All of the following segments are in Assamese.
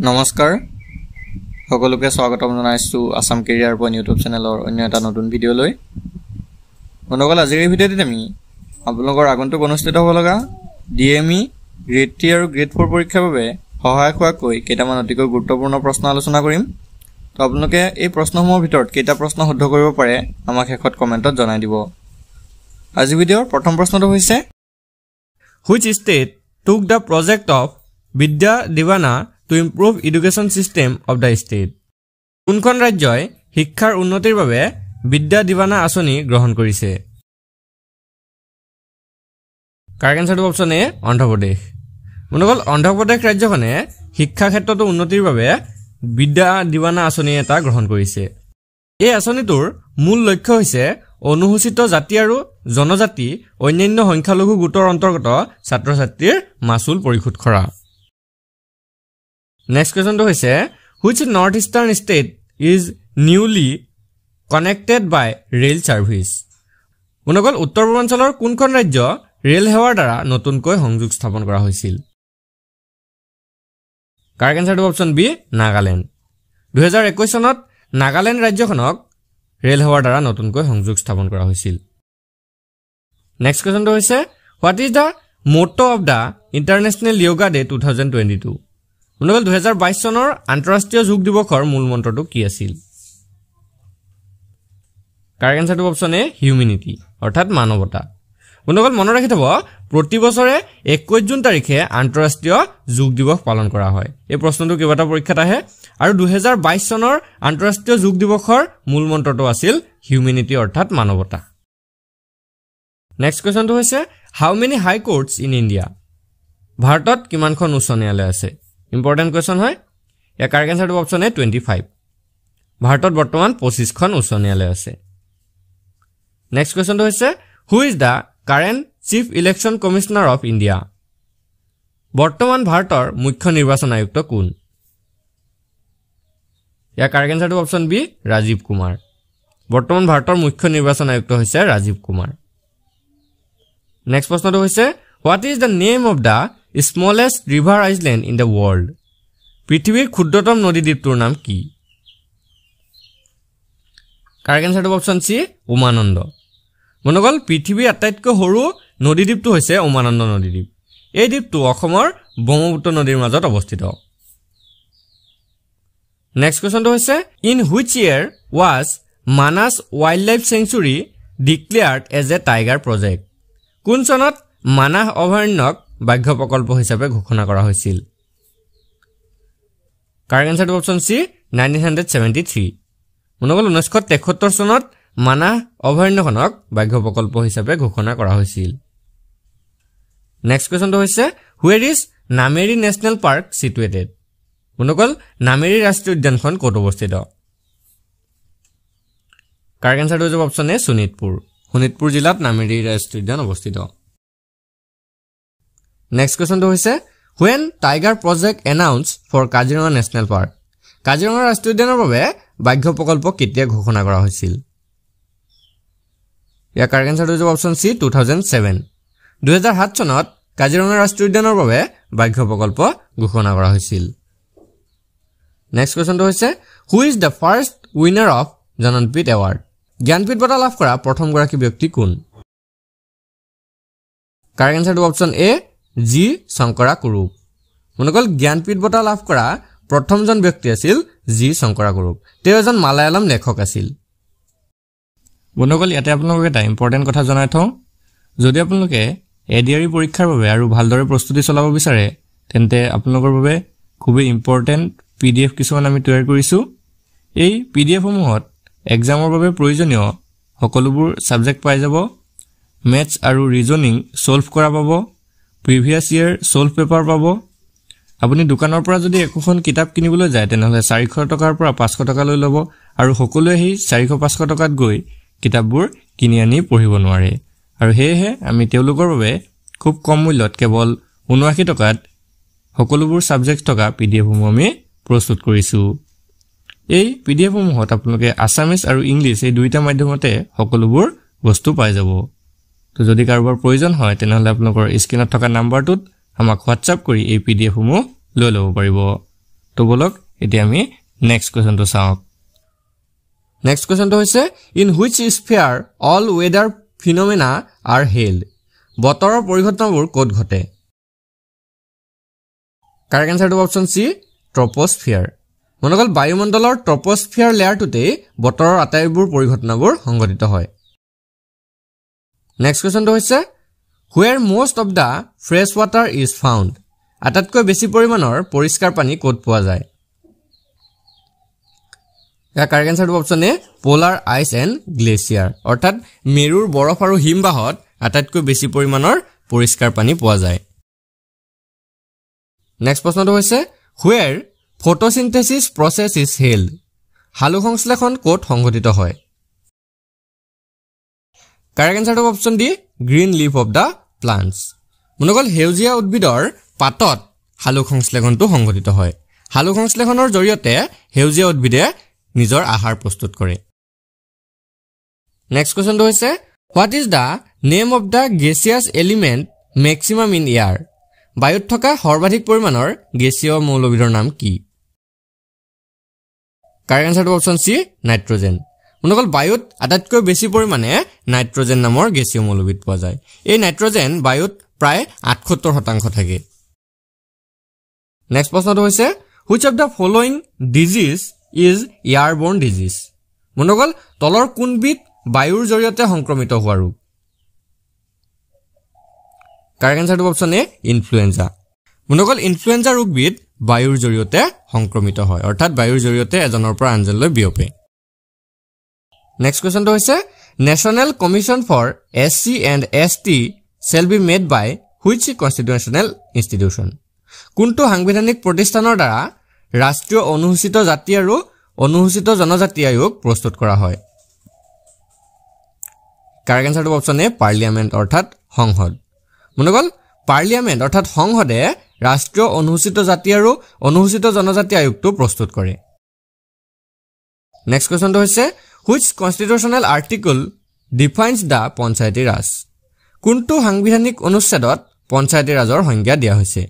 নমস্কাৰ সকলোকে স্বাগতম জনাইছো আসাম কেৰিয়াৰ পইণ্ট ইউটিউব চেনেলৰ অন্য এটা নতুন ভিডিঅ'লৈ। বন্ধুসকল, আজিৰ এই ভিডিঅ'টিত আমি আপোনালোকৰ আগন্তুক অনুষ্ঠিত হ'ব লগা ডিএমই গ্ৰেড 3 আৰু গ্ৰেড 4 পৰীক্ষাৰ বাবে সহায়ক হোৱাকৈ কেইটামান অতিকৈ গুৰুত্বপূৰ্ণ প্ৰশ্ন আলোচনা কৰিম। তো আপোনালোকে এই প্ৰশ্নসমূহৰ ভিতৰত কেইটা প্ৰশ্ন শুদ্ধ কৰিব পাৰে আমাক শেষত কমেণ্টত জনাই দিব। আজি ভিডিঅ'ৰ প্ৰথম প্ৰশ্নটো হৈছে Which state took the project of Vidya Divana to improve education system of the state? কোনখন ৰাজ্যই শিক্ষাৰ উন্নতিৰ বাবে বিদ্যা দিৱানা আঁচনি গ্ৰহণ কৰিছে? কাৰেক্ট আনসাৰটো অপচন এ অন্ধ্ৰপ্ৰদেশ। বন্ধুসকল, অন্ধ্ৰপ্ৰদেশ ৰাজ্যখনে শিক্ষা ক্ষেত্ৰত উন্নতিৰ বাবে বিদ্যা দিৱানা আঁচনি এটা গ্ৰহণ কৰিছে। এই আঁচনিটোৰ মূল লক্ষ্য হৈছে অনুসূচিত জাতি আৰু জনজাতি অন্যান্য সংখ্যালঘু গোটৰ অন্তৰ্গত ছাত্ৰ ছাত্ৰীৰ মাচুল পৰিশোধ কৰা। নেক্সট কুৱেশ্যনটো হৈছে Which northeastern state is newly connected by rail service? বন্ধুসকল, উত্তৰ পূৰ্বাঞ্চলৰ কোনখন ৰাজ্য ৰেল সেৱাৰ দ্বাৰা নতুনকৈ সংযোগ স্থাপন কৰা হৈছিল? কাৰেক্ট আনসাৰটো অপচন বি নাগালেণ্ড। 2021 চনত নাগালেণ্ড ৰাজ্যখনক ৰেল সেৱাৰ দ্বাৰা নতুনকৈ সংযোগ স্থাপন কৰা হৈছিল। নেক্সট কুৱেশ্যনটো হৈছে What is the motto of the International Yoga Day 2022? বন্ধুসকল, 2022 চনৰ আন্তঃৰাষ্ট্ৰীয় যোগ দিৱসৰ মূল মন্ত্ৰটো কি আছিল? কাৰেক্ট আনসাৰটো অপচন এ হিউমেনিটি অৰ্থাৎ মানৱতা। বন্ধুসকল, মনত ৰাখি থব প্ৰতি বছৰে 21 জুন তাৰিখে আন্তঃৰাষ্ট্ৰীয় যোগ দিৱস পালন কৰা হয়। এই প্ৰশ্নটো কেইবাটা পৰীক্ষাত আহে আৰু 2022 চনৰ আন্তঃৰাষ্ট্ৰীয় যোগ দিৱসৰ মূল মন্ত্ৰটো আছিল হিউমেনিটি অৰ্থাৎ মানৱতা। নেক্সট কুৱেশ্যনটো হৈছে How many high courts in India? ভাৰতত কিমানখন উচ্চ ন্যায়ালয় আছে? ইম্পৰ্টেণ্ট কুৱেশ্যন হয়। ইয়াৰ কাৰেক্ট আনসাৰটো অপচন এ 25। ভাৰতত বৰ্তমান 25খন উচ্চ ন্যায়ালয় আছে। নেক্সট কুৱেশ্যনটো হৈছে Who is the current Chief Election Commissioner of India? বৰ্তমান ভাৰতৰ মুখ্য নিৰ্বাচন আয়ুক্ত কোন? ইয়াৰ কাৰেক্ট আনসাৰটো অপচন বি ৰাজীৱ কুমাৰ। বৰ্তমান ভাৰতৰ মুখ্য নিৰ্বাচন আয়ুক্ত হৈছে ৰাজীৱ কুমাৰ। নেক্সট প্ৰশ্নটো হৈছে What is the name of the smallest river island in the world? পৃথিৱীৰ ক্ষুদ্ৰতম নদী দ্বীপটোৰ নাম কি? কাৰেক্ট আনসাৰটো অপচন সি উমানন্দ। বন্ধুসকল, পৃথিৱীৰ আটাইতকৈ সৰু নদী দ্বীপটো হৈছে উমানন্দ নদী দ্বীপ। এই দ্বীপটো অসমৰ ব্ৰহ্মপুত্ৰ নদীৰ মাজত অৱস্থিত। নেক্সট কুৱেশ্যনটো হৈছে In which year was Manas Wildlife Sanctuary declared as a tiger project? কোন চনত মানাহ অভয়াৰণ্যক ব্যাঘ্ৰ প্ৰকল্প হিচাপে ঘোষণা কৰা হৈছিল? কাৰেক্ট আনসাৰটো অপচন সি 1973। বন্ধুসকল, 1973 চনত মানাহ অভয়াৰণ্যখনক ব্যাঘ্ৰ প্ৰকল্প হিচাপে ঘোষণা কৰা হৈছিল। নেক্সট কুৱেশ্যনটো হৈছে Where is Nameri national park situated? বন্ধুসকল, নামেৰী ৰাষ্ট্ৰীয় উদ্যানখন ক'ত অৱস্থিত? কাৰেক্ট আনসাৰটো হৈছে অপচন এ শোণিতপুৰ। শোণিতপুৰ জিলাত নামেৰী ৰাষ্ট্ৰীয় উদ্যান অৱস্থিত। নেক্সট কুৱেশ্যনটো হৈছে When Tiger Project announced for Kaziranga national park? Kaziranga ৰাষ্ট্ৰীয় উদ্যানৰ বাবে ব্যাঘ্ৰ প্ৰকল্প কেতিয়া ঘোষণা কৰা হৈছিল? ইয়াৰ কাৰেক্ট আনসাৰটো হৈছে অপচন সি 2007। 2007 চনত কাজিৰঙা ৰাষ্ট্ৰীয় উদ্যানৰ বাবে ব্যাঘ্ৰ প্ৰকল্প ঘোষণা কৰা হৈছিল। নেক্সট কুৱেশ্যনটো হৈছে Who is the first winner of Jnanpith award? Jnanpith বঁটা লাভ কৰা প্ৰথমগৰাকী ব্যক্তি কোন? কাৰেক্ট আনসাৰটো অপচন এ জি শংকৰা কুৰুপ। বন্ধুসকল, জ্ঞানপীঠ বঁটা লাভ কৰা প্ৰথমজন ব্যক্তি আছিল জি শংকৰা কুৰুপ। তেওঁ এজন মালায়ালম লেখক আছিল। বন্ধুসকল, ইয়াতে আপোনালোকক এটা ইম্পৰ্টেণ্ট কথা জনাই থওঁ। যদি আপোনালোকে এডিআৰই পৰীক্ষাৰ বাবে আৰু ভালদৰে প্ৰস্তুতি চলাব বিচাৰে তেন্তে আপোনালোকৰ বাবে খুবেই ইম্পৰ্টেণ্ট PDF কিছুমান আমি তৈয়াৰ কৰিছোঁ। এই PDFসমূহত এক্সামৰ বাবে প্ৰয়োজনীয় সকলোবোৰ ছাবজেক্ট পাই যাব। মেথছ আৰু ৰিজনিং ছলভ কৰা পাব, প্ৰিভিয়াছ ইয়েৰ ছলভ পেপাৰ পাব। আপুনি দোকানৰ পৰা যদি একোখন কিতাপ কিনিবলৈ যায় তেনেহ'লে 400 টকাৰ পৰা 500 টকালৈ ল'ব আৰু সকলোৱে সেই 400-500 টকাত গৈ কিতাপবোৰ কিনি আনি পঢ়িব নোৱাৰে। আৰু সেয়েহে আমি তেওঁলোকৰ বাবে খুব কম মূল্যত কেৱল 79 টকাত সকলোবোৰ ছাবজেক্ট থকা PDFসমূহ আমি প্ৰস্তুত কৰিছোঁ। এই PDFসমূহত আপোনালোকে আছামিজ আৰু ইংলিছ এই দুইটা মাধ্যমতে সকলোবোৰ বস্তু পাই যাব। তো যদি কাৰোবাৰ প্ৰয়োজন হয় তেনেহ'লে আপোনালোকৰ স্ক্ৰীনত থকা নাম্বাৰটোত আমাক হোৱাটছআপ কৰি এই PDF সমূহ লৈ ল'ব পাৰিব। তো বলক এতিয়া আমি নেক্সট কোৱেশ্চনটো চাওঁ নেক্সট কোৱেশ্চনটো হৈছে in which sphere all weather phenomena are held বতৰৰ পৰিঘটনাবোৰ ক'ত ঘটে কাৰেক্ট আনসাৰটো অপচন সি ট্ৰপোস্ফিয়াৰ মনগল বায়ুমণ্ডলৰ ট্ৰপোস্ফিয়াৰ লেয়াৰটোতে বতৰৰ আটাইবোৰ পৰিঘটনাবোৰ সংঘটিত হয় নেক্সট কোৱেশ্চনটো হৈছে where most of the fresh water is found আটাইতকৈ বেছি পৰিমাণৰ পৰিষ্কাৰ পানী ক'ত পোৱা যায় ইয়াৰ কাৰেক্ট আনসাৰটো option A polar ice and glacier অৰ্থাৎ মেৰুৰ বৰফ আৰু হিমবাহত আটাইতকৈ বেছি পৰিমাণৰ পৰিষ্কাৰ পানী পোৱা যায় নেক্সট প্ৰশ্নটো হৈছে where photosynthesis process is held হালু সংশ্লেষণ ক'ত সংঘটিত হয় কাৰেক্ট আনসাৰটো option D green leaf of the plants মনগল হেউজিয়া উদ্ভিদৰ পাতত হালু সংশ্লেষণটো সংঘটিত হয় হালু সংশ্লেষণৰ জৰিয়তে হেউজিয়া উদ্ভিদে নিজৰ আহাৰ প্ৰস্তুত কৰে নেক্সট কোৱেশ্চনটো হৈছে what is the name of the gaseous element maximum in air বায়ুত থকা সৰ্বাধিক পৰিমাণৰ গেছীয় মৌলবিধৰ নাম কি কাৰেক্ট আনসাৰটো অপচন সি নাইট্ৰজেন মনগল বায়ুত আটাইতকৈ বেছি পৰিমাণে নাইট্ৰজেন নামৰ গেছীয় মৌলবিধ পোৱা যায় এই নাইট্ৰজেন বায়ুত প্ৰায় 78% থাকে নেক্সট প্ৰশ্নটো হৈছে which of the following disease is airborne disease মনগল তলৰ কোনবিধ বায়ুৰ জৰিয়তে সংক্ৰমিত হোৱা ৰোগ কাৰেক্ট আনসাৰটো অপচন এ ইনফ্লুৱেঞ্জা মনগল ইনফ্লুৱেঞ্জা ৰোগবিধ বায়ুৰ জৰিয়তে সংক্ৰমিত হয় অৰ্থাৎ বায়ুৰ জৰিয়তে এজনৰ পৰা আনজনলৈ বিয়পে নেক্সট কোৱেশ্চনটো হৈছে national commission for SC and ST shall be made by which constitutional institution কোনটো সাংবিধানিক প্ৰতিষ্ঠানৰ দ্বাৰা ৰাষ্ট্ৰীয় অনুসূচিত জাতি আৰু অনুসূচিত জনজাতি আয়োগ প্ৰস্তুত কৰা হয় কাৰেক্ট আনসাৰটো অপচন এ পাৰ্লিয়ামেণ্ট অৰ্থাৎ সংসদ মনগল পাৰ্লিয়ামেণ্ট অৰ্থাৎ সংসদে ৰাষ্ট্ৰীয় অনুসূচিত জাতি আৰু অনুসূচিত জনজাতি আয়োগটো প্ৰস্তুত কৰে নেক্সট কোৱেশ্চনটো হৈছে which constitutional article defines the Panchayati Raj কোনটো সাংবিধানিক অনুচ্ছেদত পঞ্চায়তী ৰাজৰ সংজ্ঞা দিয়া হৈছে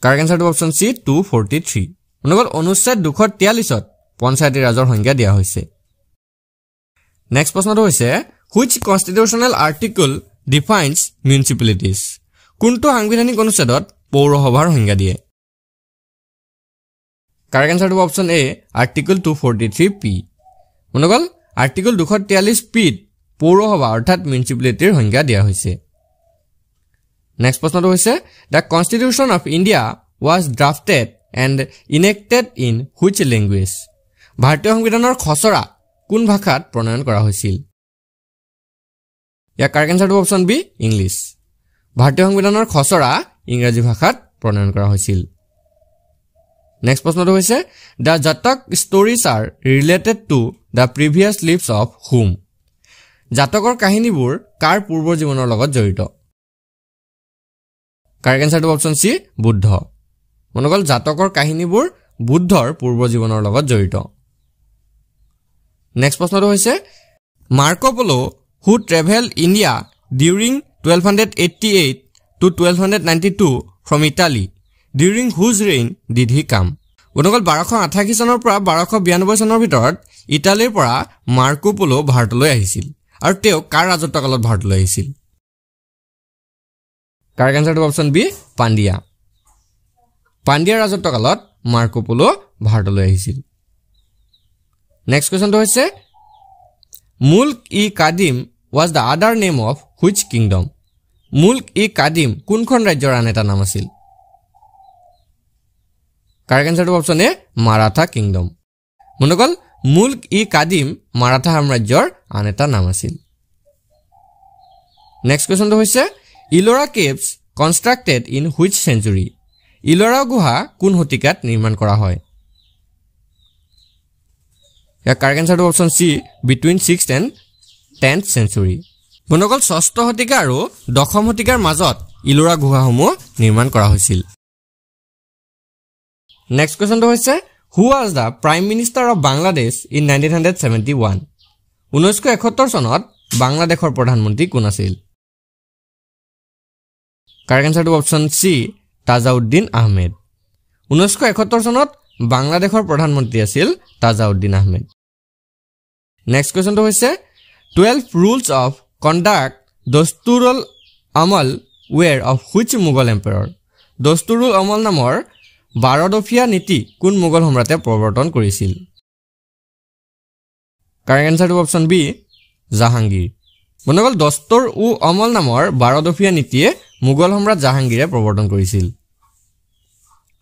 কাৰেক্ট আনসাৰটো অপচন সি 243 মনগল অনুচ্ছেদ 243ত পঞ্চায়তী ৰাজৰ সংজ্ঞা দিয়া হৈছে নেক্সট প্ৰশ্নটো হৈছে which constitutional article defines municipalities কোনটো সাংবিধানিক অনুচ্ছেদত পৌৰসভাৰ সংজ্ঞা দিয়ে কাৰেক্ট আনসাৰটো অপচন এ আৰ্টিকল 243 পি মনগল আৰ্টিকল 243 পি পৌৰসভা অৰ্থাৎ মিউনিচিপালিটিৰ সংজ্ঞা দিয়া হৈছে নেক্সট প্ৰশ্নটো হৈছে the constitution of India was drafted and enacted in which language ভাৰতীয় সংবিধানৰ খচৰা কোন ভাষাত প্ৰণয়ন কৰা হৈছিল ইয়াৰ কাৰেক্ট আনসাৰটো অপচন বি ইংলিছ ভাৰতীয় সংবিধানৰ খচৰা ইংৰাজী ভাষাত প্ৰণয়ন কৰা হৈছিল নেক্সট প্ৰশ্নটো হৈছে the Jataka stories are related to the previous lives of whom জাতকৰ কাহিনীবোৰ কাৰ পূৰ্বৰ জীৱনৰ লগত জড়িত কাৰেক্ট আনসাৰটো অপচন সি বুদ্ধ মনগল জাতকৰ কাহিনীবোৰ বুদ্ধৰ পূৰ্বৰ জীৱনৰ লগত জড়িত নেক্সট প্ৰশ্নটো হৈছে Marco Polo who travel India during 1288 to 1292 from Italy during whose reign did he come মনগল 1288 চনৰ পৰা 1292 চনৰ ভিতৰত ইটালীৰ পৰা মাৰ্কো পোলো ভাৰতলৈ আহিছিল আৰু তেওঁ কাৰ ৰাজত্বকালত ভাৰতলৈ আহিছিল কাৰেক্ট আনসাৰটো অপচন বি পাণ্ডিয়াৰ ৰাজত্বকালত মাৰ্কো পোলো ভাৰতলৈ আহিছিল নেক্সট কোৱেশ্চনটো হৈছে Mulk i Qadim was the other name of which kingdom Mulk i Qadim কোনখন ৰাজ্যৰ আন এটা নাম আছিল কাৰেক্ট আনসাৰটো অপচন এ মাৰাঠা কিংডম মনগল মুল্ক ই কাদিম মাৰাঠা সাম্ৰাজ্যৰ আন এটা নাম আছিল নেক্সট কোৱেশ্চনটো হৈছে Ellora caves constructed in which century Ellora গুহা কোন শতিকাত নিৰ্মাণ কৰা হয় ইয়াৰ কাৰেক্ট আনসাৰটো option C between 6th and 10th century মনগল 6ষ্ঠ শতিকা আৰু 10ম শতিকাৰ মাজত ইলোৰা গুহাসমূহ নিৰ্মাণ কৰা হৈছিল নেক্সট কোৱেশ্চনটো হৈছে who was the prime minister of Bangladesh in 1971 1971 চনত বাংলাদেশৰ প্ৰধানমন্ত্ৰী কোন আছিল কাৰেক্ট আনসাৰটো অপচন সি তাজাউদ্দিন আহমেদ 1971 চনত বাংলাদেশৰ প্ৰধানমন্ত্ৰী আছিল তাজাউদ্দিন আহমেদ নেক্সট কোৱেশ্চনটো হৈছে 12 rules of conduct দস্তুৰুল আমল were of which Mughal emperor দস্তুৰুল আমল নামৰ 12 দফীয়া নীতি কোন মোগল সম্ৰাটে প্ৰৱৰ্তন কৰিছিল কাৰেক্ট আনসাৰটো অপচন বি জাহাংগীৰ বন্ধুসকল দস্তুৰ উ আমল নামৰ 12 দফীয়া নীতিয়ে মোগল সম্ৰাট জাহাংগীৰে প্ৰৱৰ্তন কৰিছিল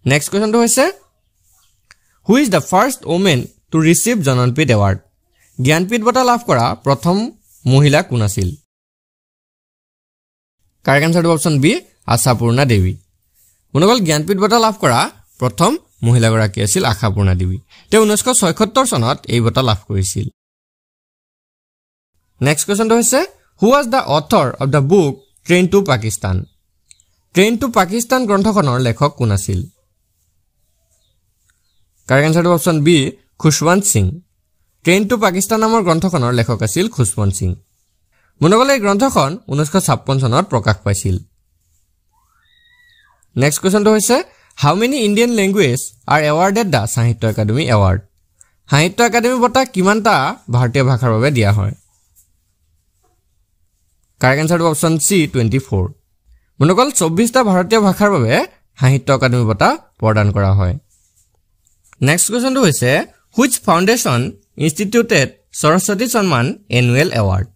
নেক্সট কোৱেশ্চনটো হৈছে who is the first woman to receive জননপীঠ award Jnanpith বঁটা লাভ কৰা প্ৰথম মহিলা কোন আছিল কাৰেক্ট আনসাৰটো অপচন বি আশাপূৰ্ণা দেৱী বন্ধুসকল জ্ঞানপীঠ বঁটা লাভ কৰা প্ৰথম মহিলাগৰাকী আছিল আশাপূৰ্ণা দেৱী তেওঁ 1976 চনত এই বঁটা লাভ কৰিছিল নেক্সট কোৱেশ্চনটো হৈছে who was the author of the book Train to Pakistan Train to Pakistan গ্ৰন্থখনৰ লেখক কোন আছিল কাৰেক্ট আনসাৰটো option B Khushwant Singh Train to Pakistan নামৰ গ্ৰন্থখনৰ লেখক আছিল খুশৱন্ত সিং বন্ধুসকল এই গ্ৰন্থখন 1956 চনত প্ৰকাশ পাইছিল নেক্সট কোৱেশ্চনটো হৈছে how many Indian languages are awarded the সাহিত্য একাডেমী award সাহিত্য একাডেমী বঁটা কিমানটা ভাৰতীয় ভাষাৰ বাবে দিয়া হয় কাৰেক্ট আনসাৰটো অপচন সি 24 বন্ধুসকল 24টা ভাৰতীয় ভাষাৰ বাবে সাহিত্য একাডেমী বঁটা প্ৰদান কৰা হয় নেক্সট কোৱেশ্চনটো হৈছে which foundation instituted সৰস্বতী সন্মান annual award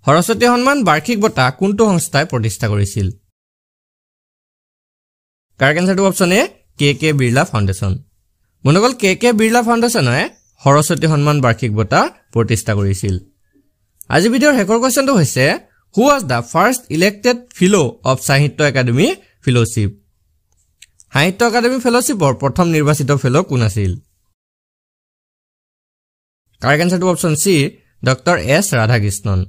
সৰস্বতী সন্মান বাৰ্ষিক বঁটা কোনটো সংস্থাই প্ৰতিষ্ঠা কৰিছিল কাৰেক্ট আনসাৰটো অপচন এ কে বিৰলা ফাউণ্ডেশ্যন বন্ধুসকল কে বিৰলা ফাউণ্ডেশ্যনে সৰস্বতী সন্মান বাৰ্ষিক বঁটা প্ৰতিষ্ঠা কৰিছিল আজি ভিডিঅ'ৰ শেষৰ কোৱেশ্চনটো হৈছে who was the first elected fellow of Sahitya Akademi fellowship Sahitya Akademi ফেলোশ্বিপৰ প্ৰথম নিৰ্বাচিত ফেলো কোন আছিল কাৰেক্ট আনসাৰটো option C doctor S Radhakrishnan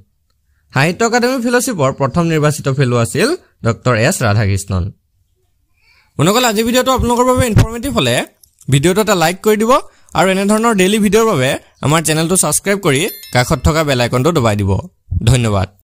Sahitya Akademi ফেলোশ্বিপৰ প্ৰথম নিৰ্বাচিত ফেলো আছিল ডক্টৰ এছ ৰাধাকৃষ্ণন বন্ধুসকল আজি ভিডিঅ'টো আপোনালোকৰ বাবে ইনফৰমেটিভ হলে ভিডিঅ'টো এটা লাইক কৰি দিব আৰু এনে ধৰণৰ ডেইলি ভিডিঅ'ৰ বাবে আমাৰ চেনেলটো সাবস্ক্ৰাইব কৰি কাষত থকা বেল আইকনটো দবাই দিব ধন্যবাদ